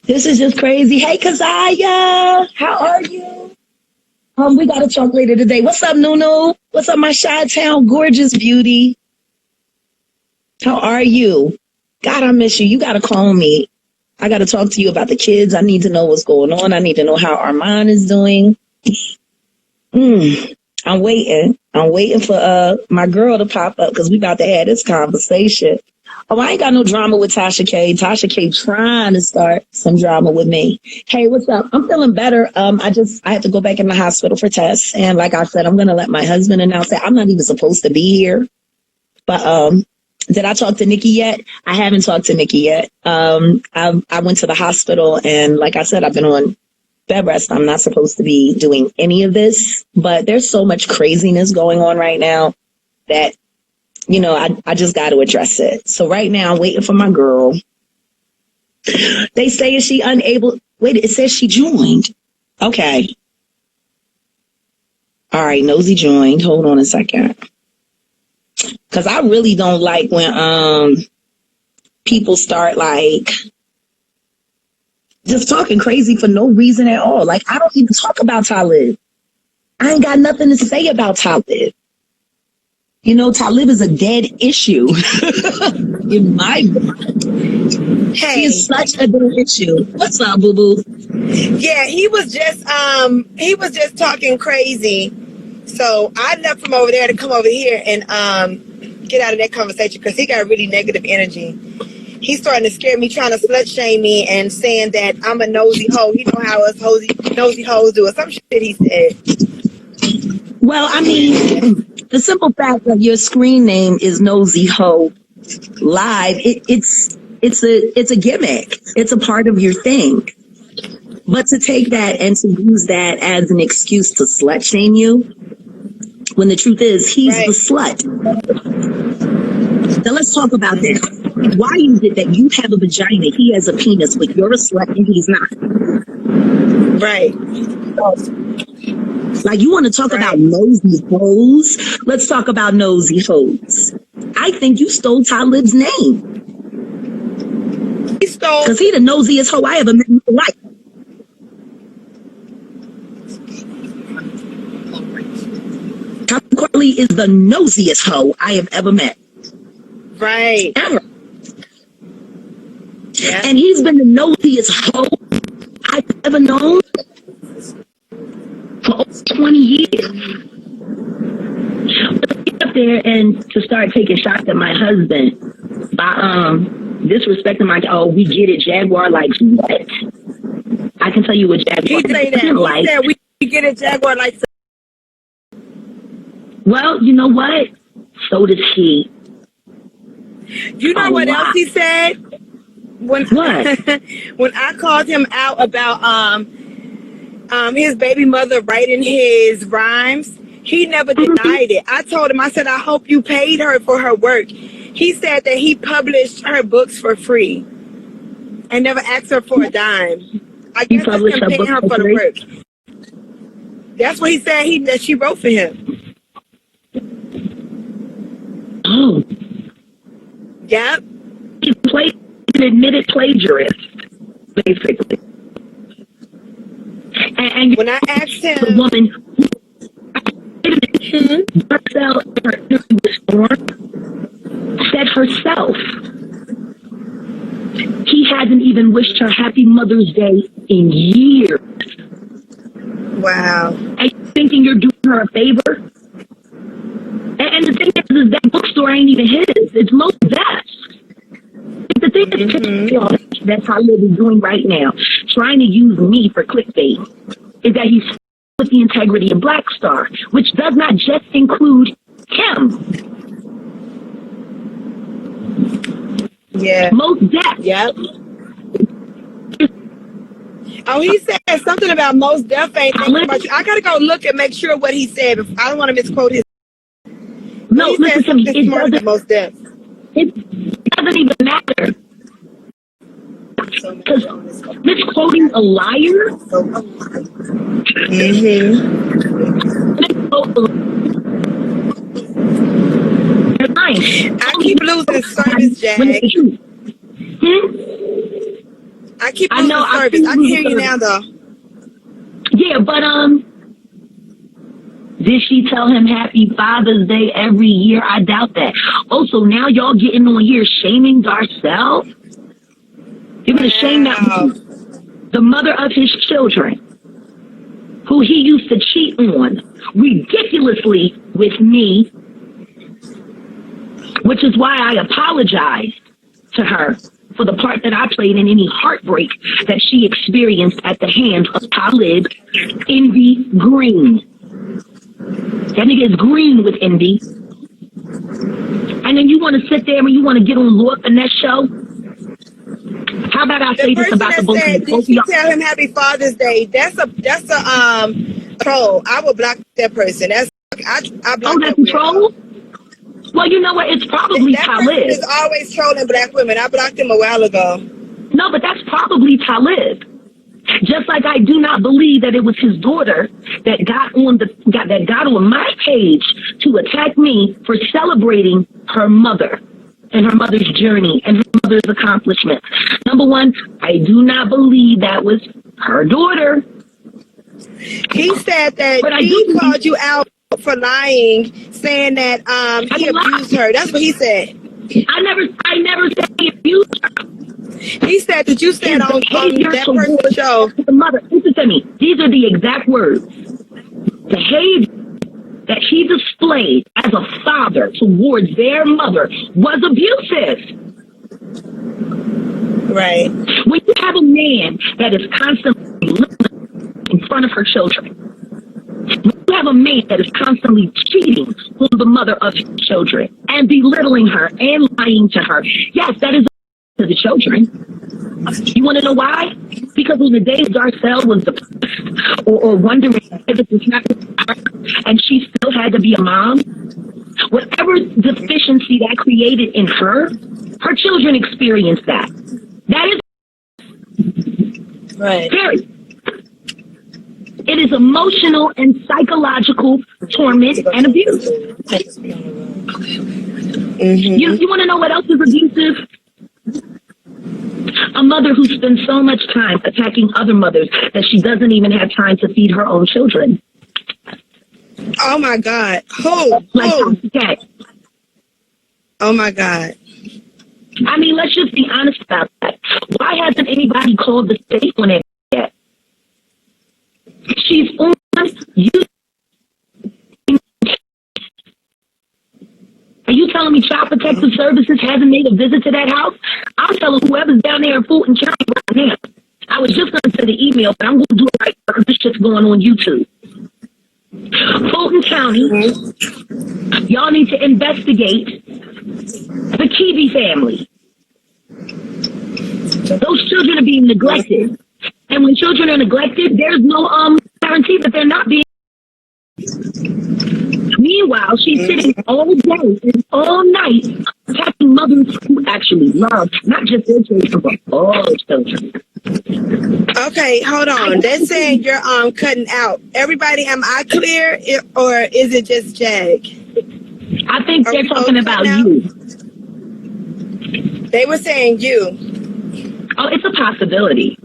This is just crazy. Hey, Kazaya, how are you? We got to talk later today. What's up, Nunu? What's up, my Chi-Town gorgeous beauty? How are you? God, I miss you. You got to call me. I got to talk to you about the kids. I need to know what's going on. I need to know how Armand is doing. I'm waiting. I'm waiting for my girl to pop up because we about to have this conversation. Oh, I ain't got no drama with Tasha K. Tasha K trying to start some drama with me. Hey, what's up? I'm feeling better. I had to go back in the hospital for tests. And like I said, I'm going to let my husband announce that. I'm not even supposed to be here. But did I talk to Nikki yet? I haven't talked to Nikki yet. I went to the hospital and like I said, I've been on bed rest. I'm not supposed to be doing any of this, but there's so much craziness going on right now that, you know, I just got to address it. So right now I'm waiting for my girl. They say, is she unable? Wait, it says she joined. Okay. All right. Nosey joined. Hold on a second. Cause I really don't like when, people start like just talking crazy for no reason at all. Like I don't even talk about Tileb. I ain't got nothing to say about Tileb. You know, Tileb is a dead issue in my mind. Hey. He is such a dead issue. What's up, boo boo? Yeah, he was just talking crazy. So I left him over there to come over here and get out of that conversation because he got really negative energy. He's starting to scare me, trying to slut shame me and saying that I'm a nosy hoe. You know how us nosy hoes do it. Some shit he said. Well, I mean, the simple fact that your screen name is Nosey Heaux live, it's a gimmick. It's a part of your thing. But to take that and to use that as an excuse to slut shame you, when the truth is he's the slut. Now let's talk about that. Why is it that you have a vagina, he has a penis, but you're a slut and he's not? Right. Like, you want to talk about nosy hoes? Let's talk about nosy hoes. I think you stole Talib's name. He stole... Because he the nosiest hoe I ever met in my life. Kweli is the nosiest hoe I have ever met. Right. Ever. Yeah. And he's been the nosiest hoe I've ever known for over 20 years. But to get up there and to start taking shots at my husband by disrespecting my, oh, we get it, Jaguar likes what? I can tell you what Jaguar like. He said we get it, Jaguar likes. Well, you know what? So does he. You know what else he said? When I called him out about his baby mother writing his rhymes, he never denied it. I told him, I said, I hope you paid her for her work. He said that he published her books for free and never asked her for a dime. I guess that's him paying her for the work. That's what he said that she wrote for him. Oh. Yep. He's an admitted plagiarist, basically. And when I asked him, the woman said herself, he hasn't even wished her happy Mother's Day in years. Wow. Are you thinking you're doing her a favor? And the thing is that bookstore ain't even his. It's most best. The thing that Tileb is doing right now, trying to use me for clickbait, is that he's with the integrity of Black Star, which does not just include him. Yeah. Most Def. Yep. Oh, he said something about Most Def ain't thinking about you. I gotta go look and make sure what he said. I don't want to misquote his. No, listen to me. It doesn't. Most Def. It doesn't even matter. Because misquoting a liar. I keep losing service, Jag. I keep losing service. I can hear you now, though. Yeah, but did she tell him Happy Father's Day every year? I doubt that. Also, now y'all getting on here shaming Darcel. You're gonna shame that woman, the mother of his children, who he used to cheat on ridiculously with me, which is why I apologized to her for the part that I played in any heartbreak that she experienced at the hands of Tileb Envy Green. That nigga is green with envy. And then you want to sit there and you want to get on Lord Finesse show? How about I say this about the both of you? Did you tell him Happy Father's Day? That's a troll. I will block that person. That's I block that's a troll? Well, you know what? It's probably that Tileb. person is always trolling black women. I blocked him a while ago. No, but that's probably Tileb. Just like I do not believe that it was his daughter that got on my page to attack me for celebrating her mother and her mother's journey and her mother's accomplishments. Number one, I do not believe that was her daughter. He said that he called you out for lying, saying that he abused her. That's what he said. I never said he abused her. He said that you said on that person's show. The mother, listen to me. These are the exact words. Behavior that he displayed as a father towards their mother was abusive. Right. When you have a man that is constantly living in front of her children, when you have a man that is constantly cheating on the mother of his children and belittling her and lying to her, yes, that is to the children. You want to know why? Because on the days Darcel was depressed or wondering if it was happening to her and she still had to be a mom, whatever deficiency that created in her, her children experienced that. That is right. Period. It is emotional and psychological torment and abuse. Mm-hmm. You want to know what else is abusive? A mother who spends so much time attacking other mothers that she doesn't even have time to feed her own children. Oh my God. Who? Okay. Oh my God. I mean, let's just be honest about that. Why hasn't anybody called the state on it yet? She's on YouTube. Are you telling me Child Protective Services hasn't made a visit to that house? I'll tell whoever's down there in Fulton County right now. I was just going to send the email, but I'm going to do it right because this shit's going on YouTube. Fulton County, y'all need to investigate the Kiwi family. Those children are being neglected. And when children are neglected, there's no guarantee that they're not being. Meanwhile, she's sitting all day and all night attacking mothers who actually love not just their children, but all children. Okay, hold on. They're saying you're cutting out. Everybody, am I clear or is it just Jag? I think they're talking about you. They were saying you. Oh, it's a possibility.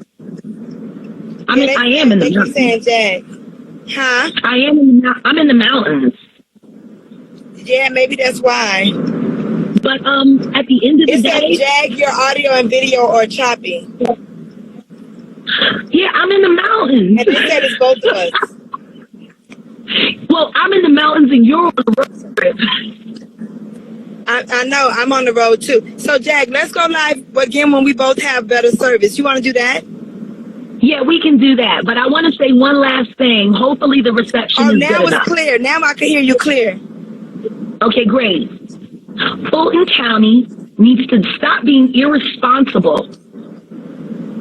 I am in the mountains. Saying Jag. Huh? I'm in the mountains. Yeah, maybe that's why. But at the end of the day, it said Jag, your audio and video are choppy. Yeah, I'm in the mountains. And they said it's both of us. Well, I'm in the mountains and you're on the road. I know, I'm on the road too. So Jag, let's go live again when we both have better service. You want to do that? Yeah, we can do that. But I want to say one last thing. Hopefully the reception is good enough. Now it's clear. Now I can hear you clear. Okay, great. Fulton County needs to stop being irresponsible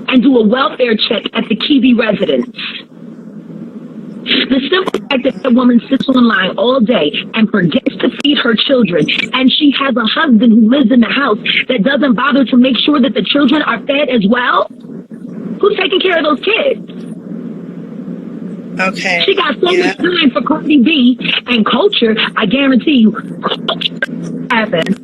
and do a welfare check at the Kiwi residence. The simple fact that the woman sits online all day and forgets to feed her children, and she has a husband who lives in the house that doesn't bother to make sure that the children are fed as well. Who's taking care of those kids? Okay. She got so much time for Cardi B and culture. I guarantee you, culture happens.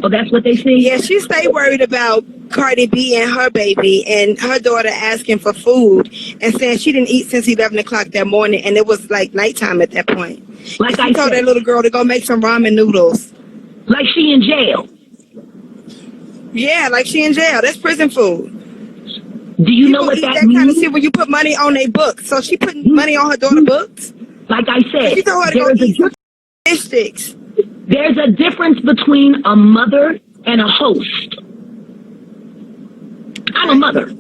Oh, that's what they see? Yeah, she stay worried about Cardi B and her baby and her daughter asking for food and saying she didn't eat since 11 o'clock that morning, and it was like nighttime at that point. Like and she told that little girl to go make some ramen noodles. Like she in jail. Yeah, like she in jail. That's prison food. Do you know what eat that kind of means? shit when you put money on their books. So she putting money on her daughter's books. Like I said, she told her to go eat some fish sticks. There's a difference between a mother and a host. I'm a mother.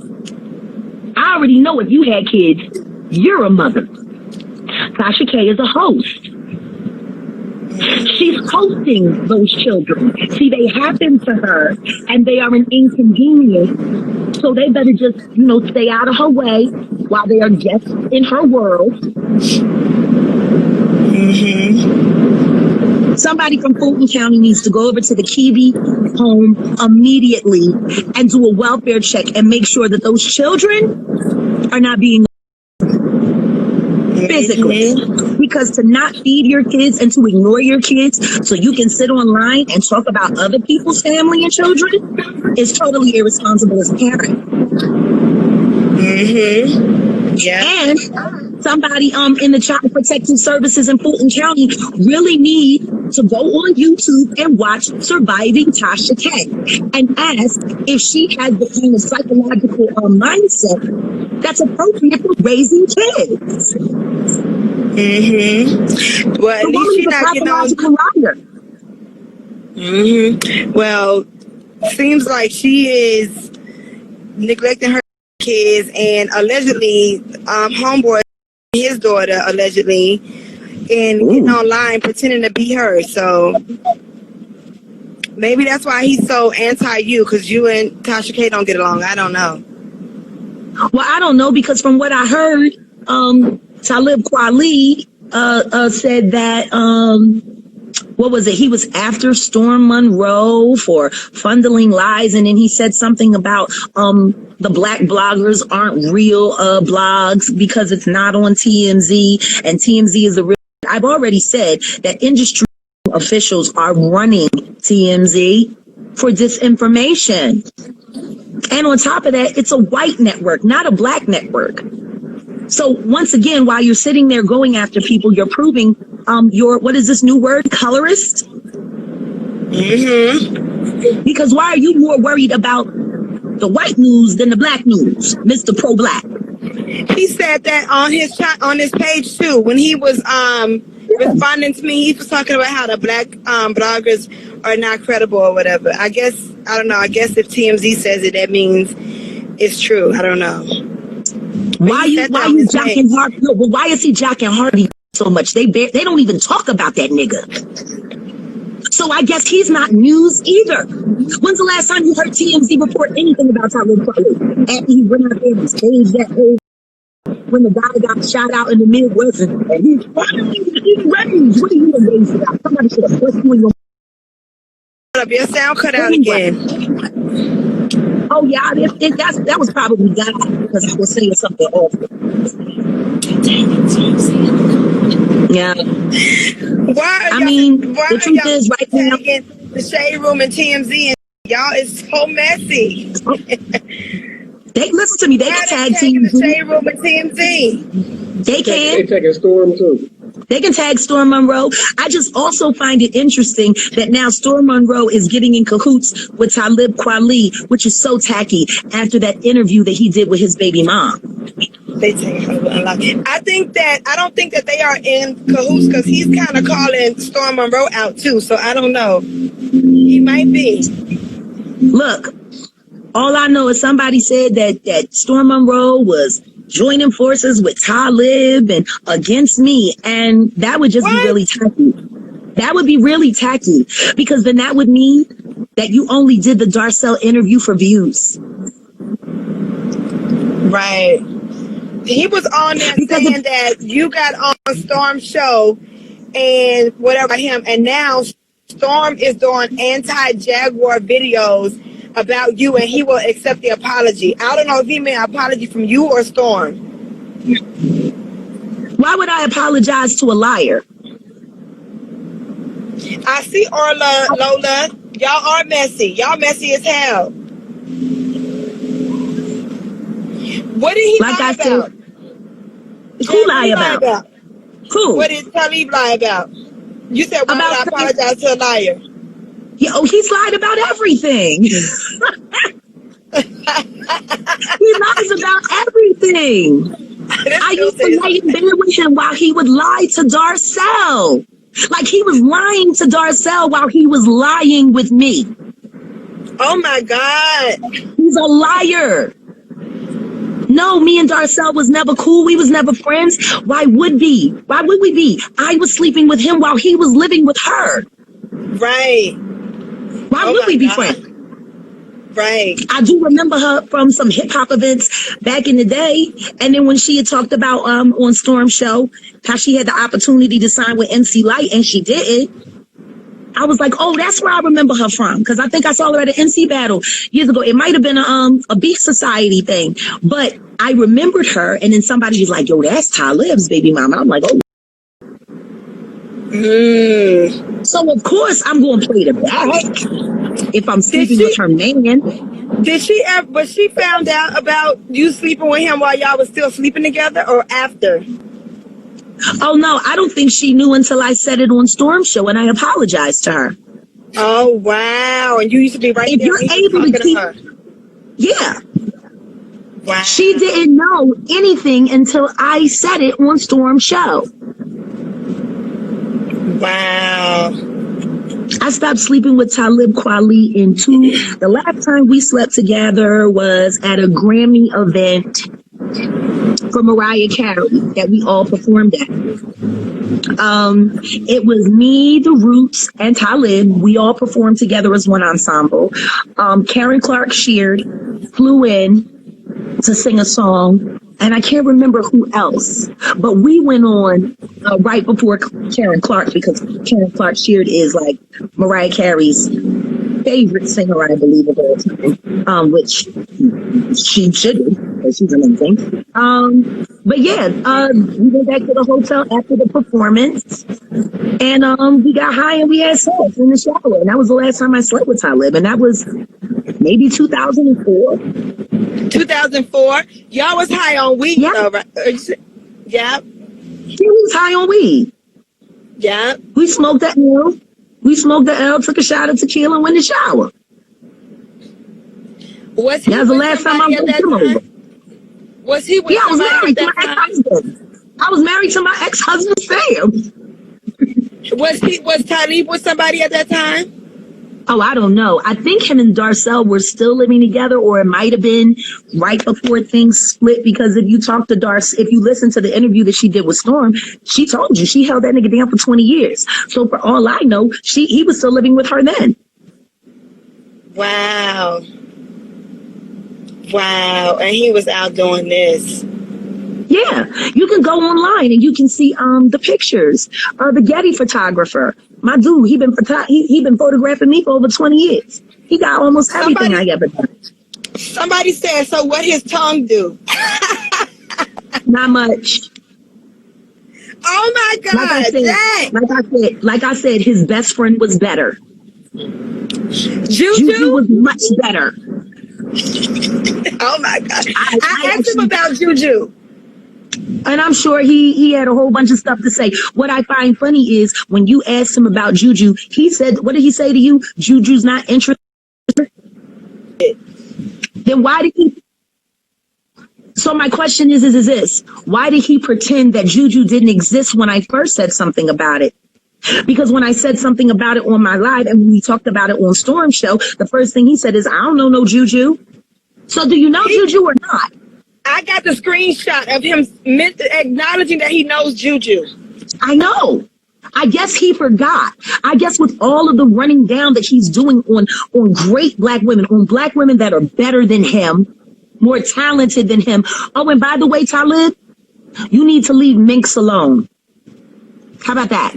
I already know if you had kids, you're a mother. Tasha K is a host. She's hosting those children. See, they happen to her and they are an inconvenience. So they better just, stay out of her way while they are guests in her world. Somebody from Fulton County needs to go over to the Kiwi home immediately and do a welfare check and make sure that those children are not being physically. Because to not feed your kids and to ignore your kids so you can sit online and talk about other people's family and children is totally irresponsible as a parent. Yeah. And somebody in the Child Protective Services in Fulton County really need to go on YouTube and watch Surviving Tasha K and ask if she has the kind of psychological mindset that's appropriate for raising kids. Well, at least she's not getting on. Well, seems like she is neglecting her kids, and allegedly, homeboy, his daughter, allegedly, and getting online pretending to be her. So maybe that's why he's so anti-you, because you and Tasha K don't get along. I don't know. Well, I don't know, because from what I heard, Tileb Kweli said that what was it? He was after Storm Monroe for funneling lies, and then he said something about the black bloggers aren't real blogs because it's not on TMZ, and TMZ is the real. I've already said that industry officials are running TMZ for disinformation. And on top of that, it's a white network, not a black network. So once again, while you're sitting there going after people, you're proving you're, what is this new word, colorist? Because why are you more worried about the white news than the black news, Mr. Pro-Black? He said that on his page too, when he was responding to me. He was talking about how the black bloggers are not credible or whatever. I guess if TMZ says it, that means it's true. I don't know. Why you jocking Hardy? No, but why is he jocking Hardy so much? They don't even talk about that nigga. So I guess he's not news either. When's the last time you heard TMZ report anything about Tileb Kweli? After he went out there and staged that whole, when the guy got shot out in the Midwest, and he's finally raised. What are you amazed about? Somebody should have pushed you in your. Your sound cut out again. Oh yeah, that was probably God, because I was saying something awful. Yeah. The truth is, right now, the Shade Room and TMZ, and y'all is so messy. They listen to me. They can tag TMZ. The Shade Room and TMZ. They can. They taking Storm too. They can tag Storm Monroe. I just also find it interesting that now Storm Monroe is getting in cahoots with Tileb Kweli, which is so tacky after that interview that he did with his baby mom. They take a lot. I don't think that they are in cahoots, because he's kind of calling Storm Monroe out too. So I don't know. He might be. Look, all I know is somebody said that Storm Monroe was joining forces with Tileb and against me, and that would just be really tacky. That would be really tacky, because then that would mean that you only did the Darcel interview for views. Right. He was on there saying that you got on Storm's show and whatever him, and now Storm is doing anti-Jaguar videos about you, and he will accept the apology. I don't know if he meant apology from you or Storm. Why would I apologize to a liar? I see Orla, Lola. Y'all are messy. Y'all messy as hell. What did he Like lie I about? said, Yeah, who what lie did he lie about? about? Who? What did Talib lie about? You said, why would About I saying, apologize to a liar? he's lied about everything. He lies about everything. This I girl used to says, lay in bed with him while he would lie to Darcel. Like he was lying to Darcel while he was lying with me. oh my God. He's a liar. No, me and Darcel was never cool. We was never friends. Why would we? Why would we be? I was sleeping with him while he was living with her. Right. Why Oh would my we be God. friends? Right. I do remember her from some hip hop events back in the day. And then when she had talked about on Storm Show how she had the opportunity to sign with MC Light and she didn't. I was like, oh, that's where I remember her from. Because I think I saw her at an MC battle years ago. It might have been a Beat Society thing. But I remembered her. And then somebody was like, yo, that's Talib's baby mama. I'm like, oh. So, of course, I'm going to play the back if I'm sleeping with her man. Did she ever, but she found out about you sleeping with him while y'all was still sleeping together or after? Oh, no, I don't think she knew until I said it on Storm Show and I apologized to her. Oh, wow. And you used to be right If there you're when he was able talking to to keep, her. yeah. Wow. She didn't know anything until I said it on Storm Show. Wow. I stopped sleeping with Talib Kweli the last time we slept together was at a Grammy event for Mariah Carey that we all performed at. It was me, The Roots, and Talib. We all performed together as one ensemble. Karen Clark Sheard flew in to sing a song, and I can't remember who else, but we went on right before Karen Clark because Karen Clark Sheard is like Mariah Carey's favorite singer, I believe, of all time, which she should be because she's amazing. But yeah, we went back to the hotel after the performance, and we got high and we had sex in the shower, and that was the last time I slept with Talib, and that was maybe 2004. 2004. Y'all was high on weed, Yeah. though, right? Yeah. She was high on weed. Yeah. We smoked the L. Took a shot of tequila, and went in the shower. Was he That was the with last time I somebody at went that him over. time? Was he with Yeah, I was somebody married at to my that time? ex-husband. I was married to my ex-husband, Sam. Was Talib with somebody at that time? Oh, I don't know. I think him and Darcel were still living together, or it might have been right before things split. Because if you talk to if you listen to the interview that she did with Storm, she told you she held that nigga down for 20 years. So for all I know, he was still living with her then. Wow. Wow. And he was out doing this. Yeah, you can go online and you can see the pictures of the Getty photographer. My dude, he been photographing me for over 20 years. He got almost everything I ever done. Somebody said, so what his tongue do? Not much. Oh my God! Like I said, his best friend was better. Juju was much better. Oh my God! I asked him about Juju. And I'm sure he had a whole bunch of stuff to say. What I find funny is when you asked him about Juju, he said, what did he say to you? Juju's not interested. Then why did he? So my question is this. Why did he pretend that Juju didn't exist when I first said something about it? Because when I said something about it on my live and when we talked about it on Storm Show, the first thing he said is, I don't know no Juju. So do you know Juju or not? I got the screenshot of him acknowledging that he knows Juju. I know. I guess he forgot. I guess with all of the running down that he's doing on great black women, on black women that are better than him, more talented than him. Oh, and by the way, Talib, you need to leave Minx alone. How about that?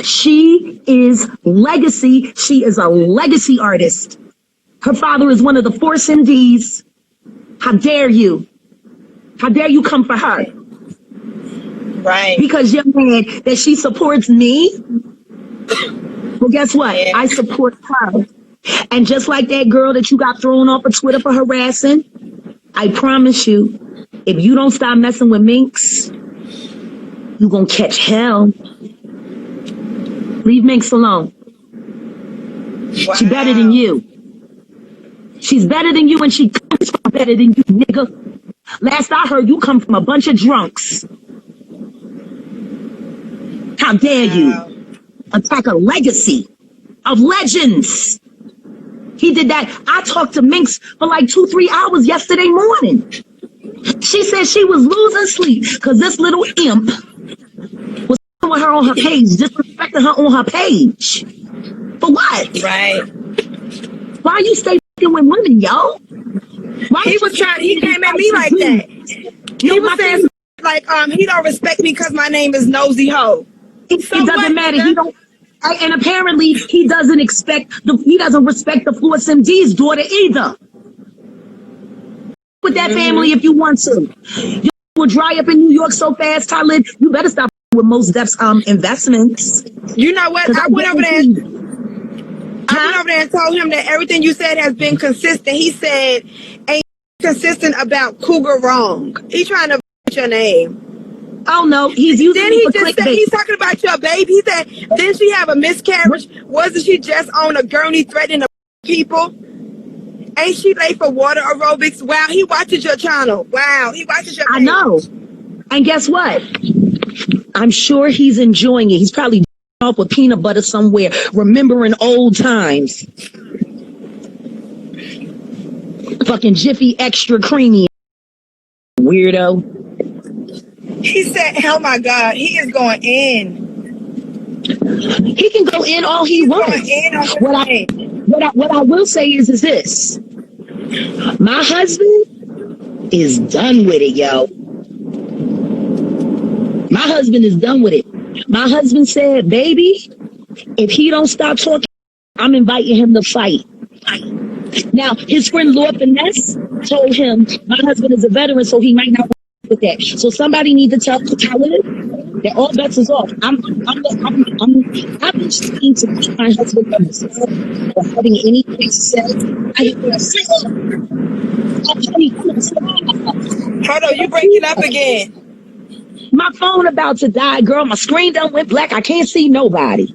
She is legacy. She is a legacy artist. Her father is one of the Force MDs. How dare you? How dare you come for her? Right. Because you're mad that she supports me. Well, guess what? Yeah. I support her. And just like that girl that you got thrown off of Twitter for harassing, I promise you, if you don't stop messing with minks, you gonna catch hell. Leave minks alone. Wow. She better than you. She's better than you, and she comes from better than you, nigga. Last I heard, you come from a bunch of drunks. How dare you attack a legacy of legends? He did that. I talked to Minx for like 2-3 hours yesterday morning. She said she was losing sleep because this little imp was with her on her page, disrespecting her on her page. For what? Right. Why you stay fucking with women, yo? He came at me like that. He was saying like he don't respect me because my name is Nosey Heaux. It doesn't matter. He don't. And apparently he doesn't respect the Floss MD's daughter either. With that family if you want to. You will dry up in New York so fast, Talib. You better stop with Most Def's investments. You know what? I went over there and told him that everything you said has been consistent. He said, ain't consistent about Cougar wrong. He trying to your name. Oh no, he's using then he just said he's talking about your baby. He said, didn't she have a miscarriage? Wasn't she just on a gurney threatening the people? Ain't she late for water aerobics? Wow, he watches your channel. Wow, he watches your page. I know. And guess what? I'm sure he's enjoying it. He's probably off with peanut butter somewhere, remembering old times. Fucking Jiffy extra creamy. Weirdo. He said, oh my God, he is going in. He can go in all he wants. What I will say is this. My husband is done with it, yo. My husband is done with it. My husband said, baby, if he don't stop talking, I'm inviting him to fight. Now, his friend Lord Finesse told him my husband is a veteran, so he might not want with that. So somebody need to tell him that all bets is off. I've been trying to keep my husband from himself or having anything to say. Hold on, you breaking up again. My phone about to die, girl. My screen done went black. I can't see nobody.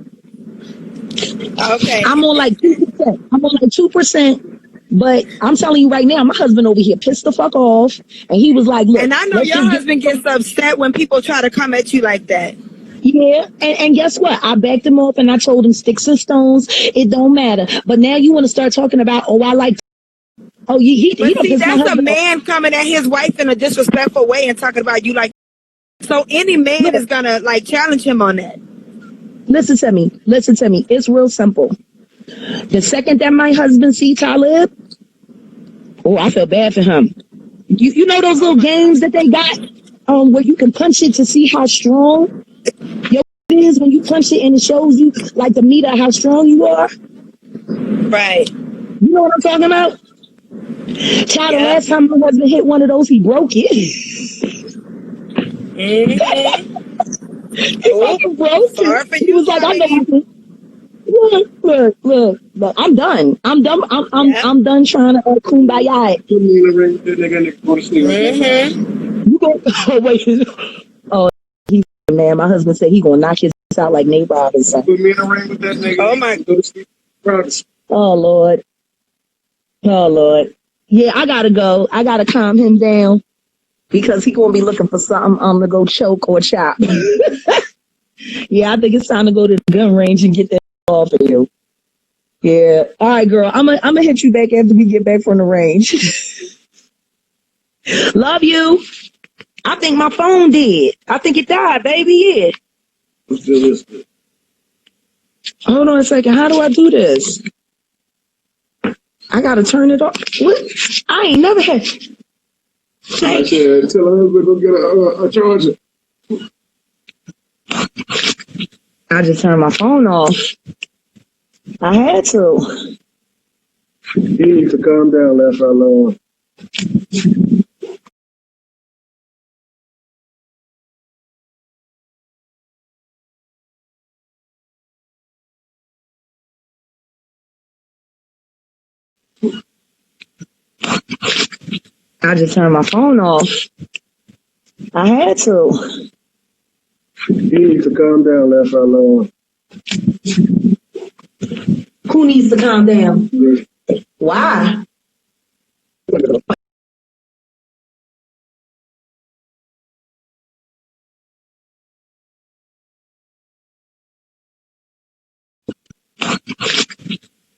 Okay. I'm on like 2%. But I'm telling you right now, my husband over here pissed the fuck off. And he was like, look. And I know your husband gets upset when people try to come at you like that. Yeah. And guess what? I backed him off and I told him sticks and stones. It don't matter. But now you want to start talking about, oh, I like. Oh, he that's a man coming at his wife in a disrespectful way and talking about you like. So any man is going to like challenge him on that. Listen to me. It's real simple. The second that my husband see Talib, oh, I feel bad for him. You know those little games that they got where you can punch it to see how strong your is when you punch it and it shows you like the meter how strong you are? Right. You know what I'm talking about? Child, the last time my husband hit one of those, he broke it. Mm-hmm. He broke it. He was like, I know. Look, I'm done. I'm done trying to kumbaya. You go. Oh wait. Oh, he's man. My husband said he gonna knock his ass out like Nate Robinson. Put me in a ring with that nigga. Oh my. Oh Lord. Oh Lord. Yeah, I gotta go. I gotta calm him down because he gonna be looking for something to go choke or chop. Yeah, I think it's time to go to the gun range and get that off of you. Yeah. All right, girl. I'm gonna hit you back after we get back from the range. Love you. I think my phone did. I think it died, baby. Yeah. Let's do this. Hold on a second. How do I do this? I gotta turn it off. What? I ain't never had. I said, tell her husband go get a charger. I just turned my phone off. I had to. You need to calm down, laugh out loud. I just turned my phone off. I had to. You need to calm down, laugh out loud. Who needs to calm down? Why?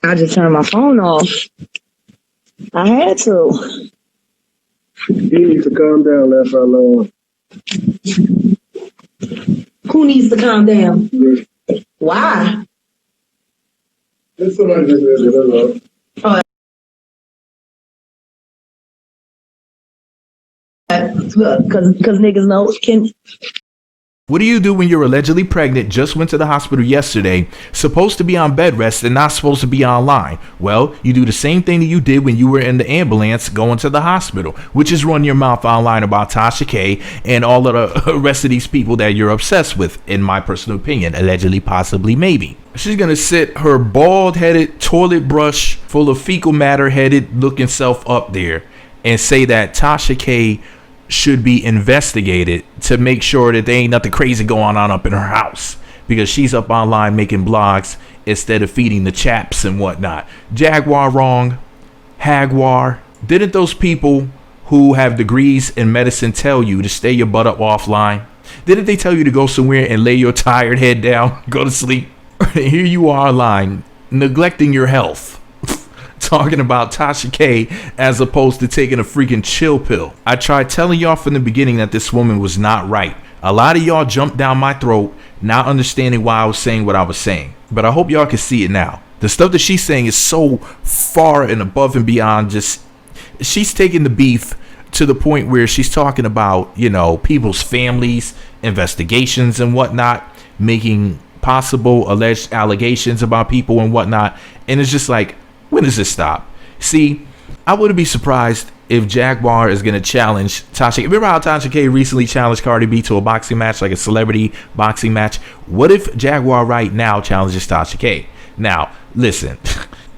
I just turned my phone off. I had to. You need to calm down, laugh out loud. Who needs to calm down? Why? There's somebody just there. Oh, because niggas know can. What do you do when you're allegedly pregnant, just went to the hospital yesterday, supposed to be on bed rest and not supposed to be online? Well, you do the same thing that you did when you were in the ambulance going to the hospital, which is run your mouth online about Tasha K and all of the rest of these people that you're obsessed with, in my personal opinion, allegedly, possibly, maybe. She's going to sit her bald-headed toilet brush full of fecal matter-headed looking self up there and say that Tasha K should be investigated to make sure that there ain't nothing crazy going on up in her house, because she's up online making blogs instead of feeding the chaps and whatnot. Jaguar wrong. Jaguar. Didn't those people who have degrees in medicine tell you to stay your butt up offline? Didn't they tell you to go somewhere and lay your tired head down, go to sleep? Here you are online, neglecting your health, talking about Tasha K as opposed to taking a freaking chill pill. I tried telling y'all from the beginning that this woman was not right. A lot of y'all jumped down my throat, not understanding why I was saying what I was saying. But I hope y'all can see it now. The stuff that she's saying is so far and above and beyond just... She's taking the beef to the point where she's talking about, you know, people's families, investigations and whatnot, making possible alleged allegations about people and whatnot. And it's just like, when does this stop? See, I wouldn't be surprised if Jaguar is going to challenge Tasha. Remember how Tasha K recently challenged Cardi B to a boxing match, like a celebrity boxing match? What if Jaguar Wright now challenges Tasha K? Now, listen,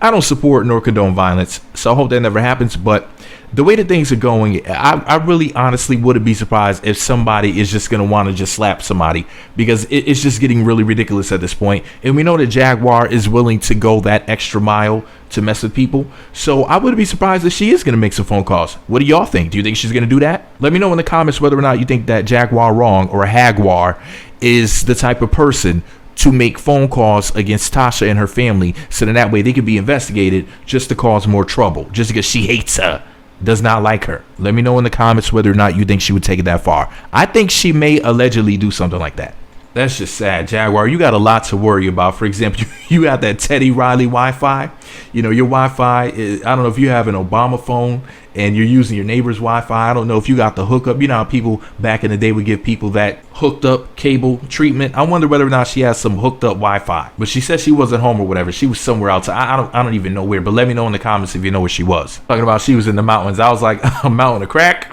I don't support nor condone violence, so I hope that never happens. But the way that things are going, I really honestly wouldn't be surprised if somebody is just going to want to just slap somebody, because it's just getting really ridiculous at this point. And we know that Jaguar is willing to go that extra mile to mess with people. So I wouldn't be surprised if she is going to make some phone calls. What do y'all think? Do you think she's going to do that? Let me know in the comments whether or not you think that Jaguar wrong or Jaguar is the type of person to make phone calls against Tasha and her family, so that way they could be investigated just to cause more trouble, just because she hates her, does not like her. Let me know in the comments whether or not you think she would take it that far. I think she may allegedly do something like that. That's just sad, Jaguar. You got a lot to worry about. For example, you got that Teddy Riley Wi-Fi. You know, your Wi-Fi is, I don't know if you have an Obama phone and you're using your neighbor's Wi-Fi. I don't know if you got the hookup. You know how people back in the day would give people that hooked up cable treatment. I wonder whether or not she has some hooked up Wi-Fi. But she said she wasn't home or whatever. She was somewhere else. I don't even know where. But let me know in the comments if you know where she was. Talking about she was in the mountains. I was like, a mountain of crack.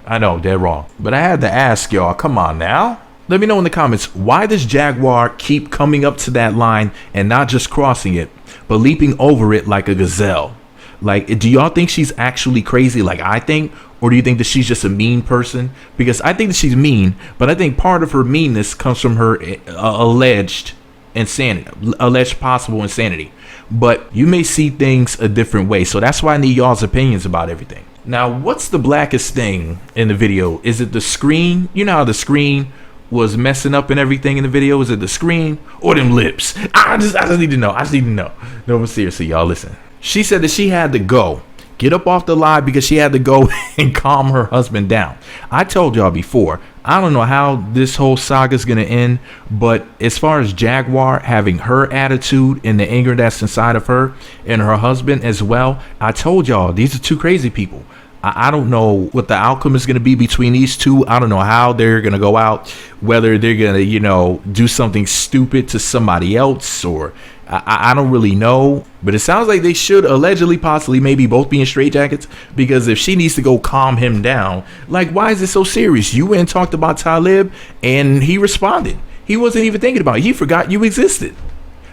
I know, dead wrong. But I had to ask y'all, come on now. Let me know in the comments, why does Jaguar keep coming up to that line and not just crossing it, but leaping over it like a gazelle? Like, do y'all think she's actually crazy like I think? Or do you think that she's just a mean person? Because I think that she's mean, but I think part of her meanness comes from her alleged insanity, alleged possible insanity. But you may see things a different way. So that's why I need y'all's opinions about everything. Now, what's the blackest thing in the video? Is it the screen? You know how the screen was messing up and everything in the video? Is it the screen or them lips? I just need to know. I just need to know. No, but seriously, y'all, listen. She said that she had to go. Get up off the live because she had to go and calm her husband down. I told y'all before, I don't know how this whole saga is going to end, but as far as Jaguar having her attitude and the anger that's inside of her and her husband as well, I told y'all, these are two crazy people. I don't know what the outcome is going to be between these two. I don't know how they're going to go out, whether they're going to, you know, do something stupid to somebody else, or I don't really know. But it sounds like they should allegedly, possibly, maybe both be in straitjackets, because if she needs to go calm him down, like, why is it so serious? You went and talked about Tileb and he responded. He wasn't even thinking about it. He forgot you existed.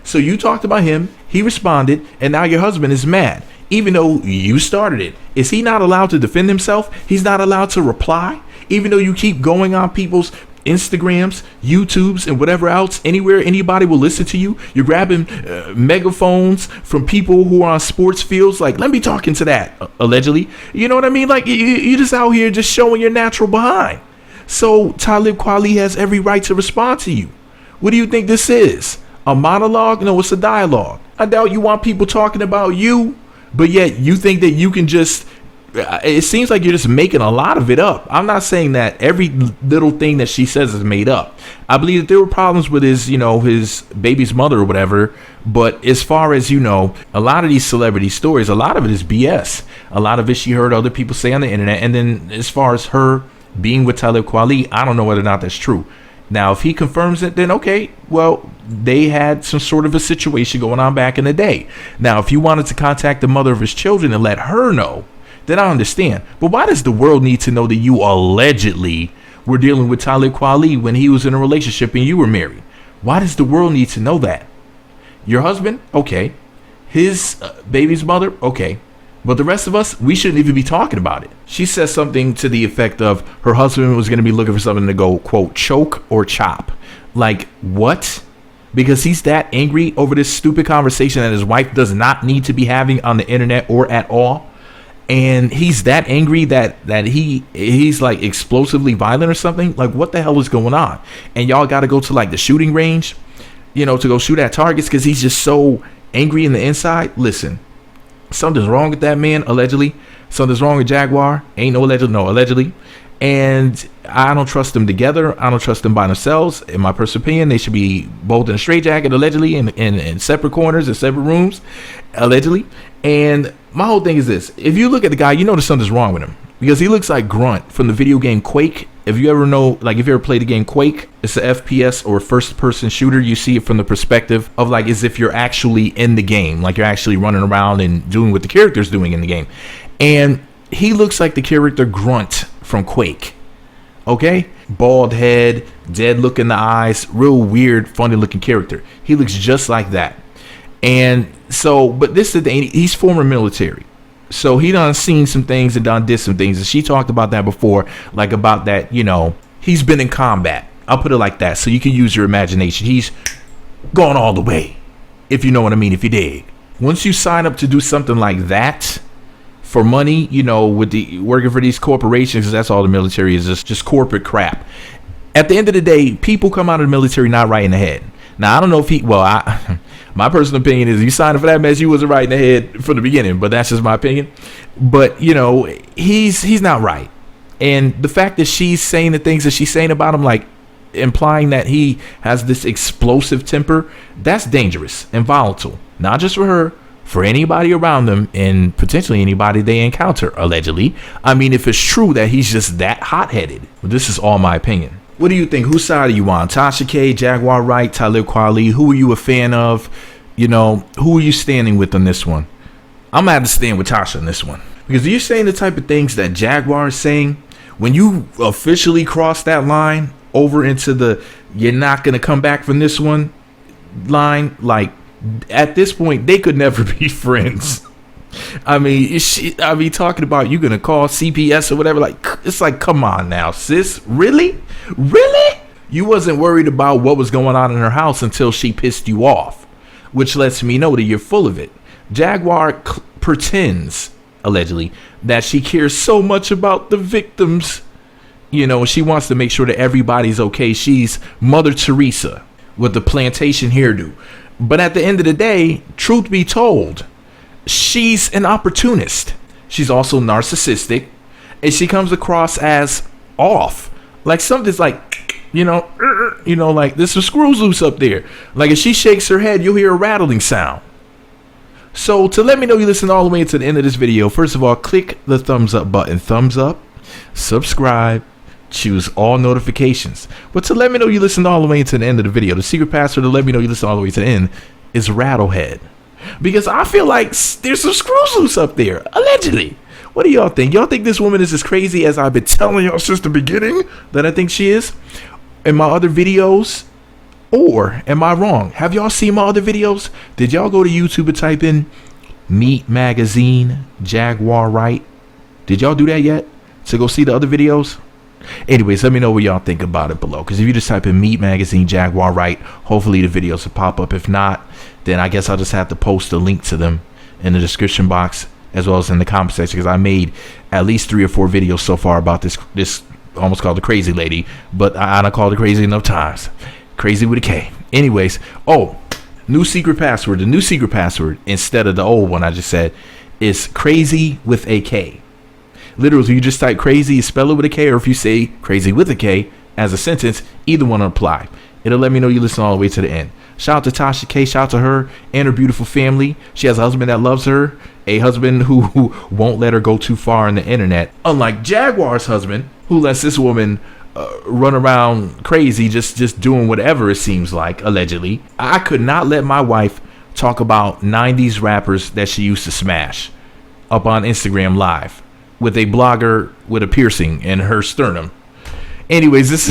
So you talked about him, he responded, and now your husband is mad. even though you started it? Is he not allowed to defend himself? He's not allowed to reply, even though you keep going on people's Instagrams, YouTubes, and whatever else, anywhere anybody will listen to you. You're grabbing megaphones from people who are on sports fields. Like, let me talk into that, allegedly. You know what I mean? Like, you just out here just showing your natural behind. So Talib Kweli has every right to respond to you. What do you think this is? A monologue? No, it's a dialogue. I doubt you want people talking about you, but yet you think that you can just, it seems like you're just making a lot of it up. I'm not saying that every little thing that she says is made up. I believe that there were problems with his, his baby's mother or whatever. But as far as, a lot of these celebrity stories, a lot of it is BS. A lot of it she heard other people say on the internet. And then as far as her being with Talib Kweli, I don't know whether or not that's true. Now, if he confirms it, then okay, well, they had some sort of a situation going on back in the day. Now, if you wanted to contact the mother of his children and let her know, then I understand. But why does the world need to know that you allegedly were dealing with Talib Kweli when he was in a relationship and you were married? Why does the world need to know that? Your husband? Okay. His baby's mother? Okay. But the rest of us, we shouldn't even be talking about it. She says something to the effect of her husband was going to be looking for something to go, quote, choke or chop. Like, what? Because he's that angry over this stupid conversation that his wife does not need to be having on the internet or at all. And he's that angry that he's like explosively violent or something. Like, what the hell is going on? And y'all got to go to like the shooting range, to go shoot at targets because he's just so angry in the inside. Listen, something's wrong with that man, allegedly. Something's wrong with Jaguar. Ain't no allegedly, no, allegedly. And I don't trust them together. I don't trust them by themselves. In my personal opinion, they should be both in a straitjacket, allegedly, in separate corners, in separate rooms, allegedly. And my whole thing is this. If you look at the guy, you know there's something's wrong with him. Because he looks like Grunt from the video game Quake. If you ever played the game Quake, it's an FPS or first person shooter. You see it from the perspective of like as if you're actually in the game. Like you're actually running around and doing what the character's doing in the game. And he looks like the character Grunt from Quake. Okay? Bald head, dead look in the eyes, real weird, funny looking character. He looks just like that. And so, but this is the thing, he's former military. So he done seen some things and done did some things. And she talked about that before, like about that, he's been in combat. I'll put it like that. So you can use your imagination. He's gone all the way, if you know what I mean, if you dig. Once you sign up to do something like that for money, with the working for these corporations, 'cause that's all the military is, just corporate crap. At the end of the day, people come out of the military not right in the head. Now, I don't know if my personal opinion is you signed up for that mess, you wasn't right in the head from the beginning, but that's just my opinion. But, he's not right. And the fact that she's saying the things that she's saying about him, like implying that he has this explosive temper, that's dangerous and volatile. Not just for her, for anybody around them and potentially anybody they encounter, allegedly. I mean, if it's true that he's just that hot-headed. But this is all my opinion. What do you think? Whose side are you on? Tasha K, Jaguar Wright, Talib Kweli? Who are you a fan of? Who are you standing with on this one? I'm going to have to stand with Tasha on this one. Because you're saying the type of things that Jaguar is saying. When you officially cross that line over into the you're not going to come back from this one line, like at this point, they could never be friends. I mean, talking about you going to call CPS or whatever. Like, it's like, come on now, sis. Really? You wasn't worried about what was going on in her house until she pissed you off, which lets me know that you're full of it. Jaguar pretends, allegedly, that she cares so much about the victims. She wants to make sure that everybody's okay. She's Mother Teresa with the plantation hairdo. But at the end of the day, truth be told, she's an opportunist. She's also narcissistic. And she comes across as off. Like something's like, like there's some screws loose up there. Like if she shakes her head, you'll hear a rattling sound. So to let me know you listen all the way to the end of this video, first of all, click the thumbs up button. Thumbs up, subscribe, choose all notifications. But to let me know you listened all the way to the end of the video, the secret password to let me know you listen all the way to the end is Rattlehead. Because I feel like there's some screws loose up there, allegedly. What do y'all think? Y'all think this woman is as crazy as I've been telling y'all since the beginning that I think she is in my other videos? Or am I wrong? Have y'all seen my other videos? Did y'all go to YouTube and type in Meat Magazine Jaguar Wright. Did y'all do that yet? To go see the other videos? Anyways, let me know what y'all think about it below. Because if you just type in Meat Magazine Jaguar Wright, hopefully the videos will pop up. If not, then I guess I'll just have to post a link to them in the description box as well as in the comment section. Because I made at least 3 or 4 videos so far about this almost called the crazy lady. But I don't call it crazy enough times. Crazy with a K. Anyways, new secret password. The new secret password, instead of the old one I just said, is crazy with a K. Literally, if you just type crazy, you spell it with a K, or if you say crazy with a K as a sentence, either one will apply. It'll let me know you listen all the way to the end. Shout out to Tasha K. Shout out to her and her beautiful family. She has a husband that loves her, a husband who won't let her go too far on the internet. Unlike Jaguar's husband, who lets this woman run around crazy, just doing whatever it seems like, allegedly. I could not let my wife talk about 90s rappers that she used to smash up on Instagram Live with a blogger with a piercing in her sternum. Anyways, this